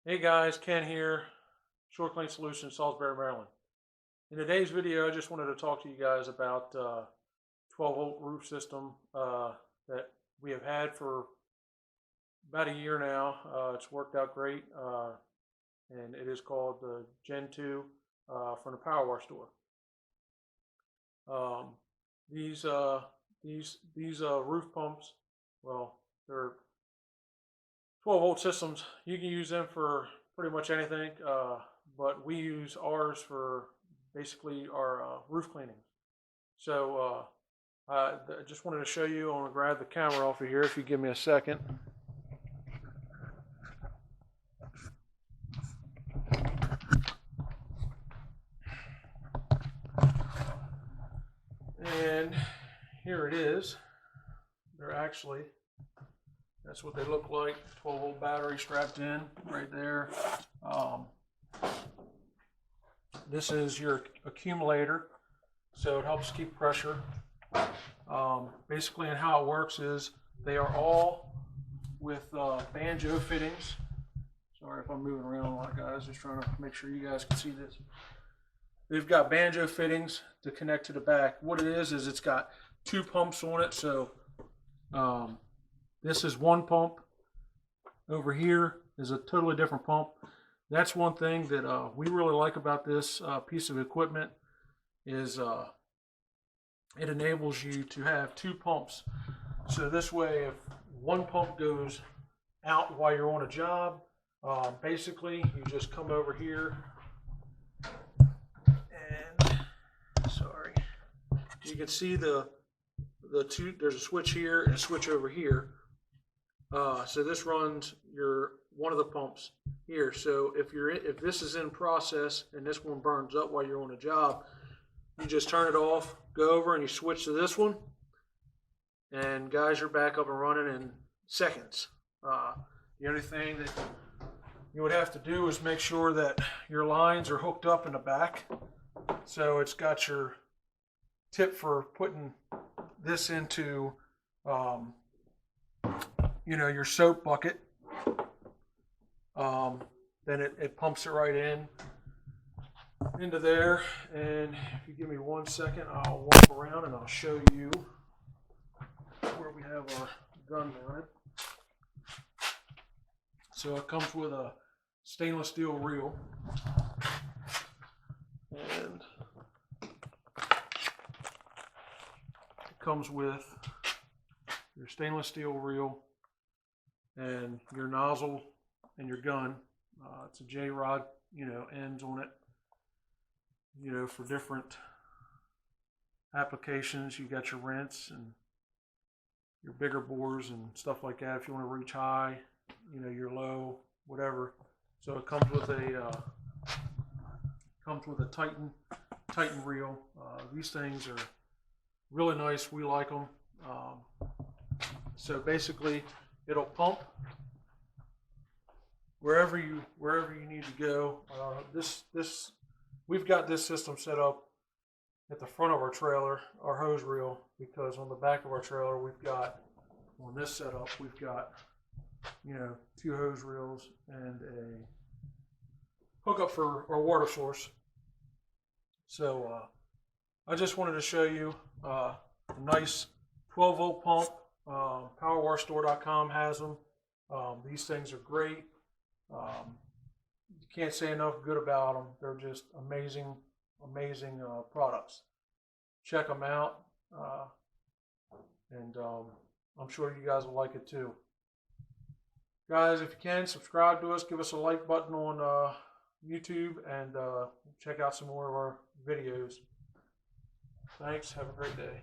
Hey guys, Ken here, Short Clean Solutions, Salisbury, Maryland. In today's video, I just wanted to talk to you guys about 12-volt roof system that we have had for about a year now. It's worked out great, and it is called the Gen 2 from the Power Wash store. Um, these roof pumps, well, they're 12-volt systems. You can use them for pretty much anything, but we use ours for basically our roof cleanings. So I just wanted to show you. I want to grab the camera off of here if you give me a second. And here it is. They're actually, that's what they look like. 12-volt battery strapped in right there. This is your accumulator, so it helps keep pressure. Basically, and how it works is they are all with banjo fittings. Sorry if I'm moving around a lot, guys. Just trying to make sure you guys can see this. They've got banjo fittings to connect to the back. What it is it's got two pumps on it. So this is one pump. Over here is a totally different pump. That's one thing that we really like about this piece of equipment is it enables you to have two pumps. So this way, if one pump goes out while you're on a job, basically you just come over here and, sorry, you can see the two, there's a switch here and a switch over here. So this runs one of the pumps here. So if this is in process and this one burns up while you're on a job, you just turn it off, go over and you switch to this one, and guys, you're back up and running in seconds. The only thing that you would have to do is make sure that your lines are hooked up in the back. So it's got your tip for putting this into your soap bucket. Then it pumps it right into there. And if you give me 1 second, I'll walk around and I'll show you where we have our gun mounted. So it comes with a stainless steel reel, and it comes with your stainless steel reel and your nozzle and your gun. It's a J-rod, ends on it, for different applications. You got your rinse and your bigger bores and stuff like that if you want to reach high, your low, whatever. So it comes with a Titan reel. These things are really nice. We like them. So basically, it'll pump wherever you need to go. We've got this system set up at the front of our trailer, our hose reel, because on the back of our trailer on this setup we've got two hose reels and a hookup for our water source. So I just wanted to show you a nice 12-volt pump. PowerWashStore.com has them. These things are great. You can't say enough good about them. They're just amazing products. Check them out, and I'm sure you guys will like it too. Guys, if you can, subscribe to us, give us a like button on YouTube, and check out some more of our videos. Thanks. Have a great day.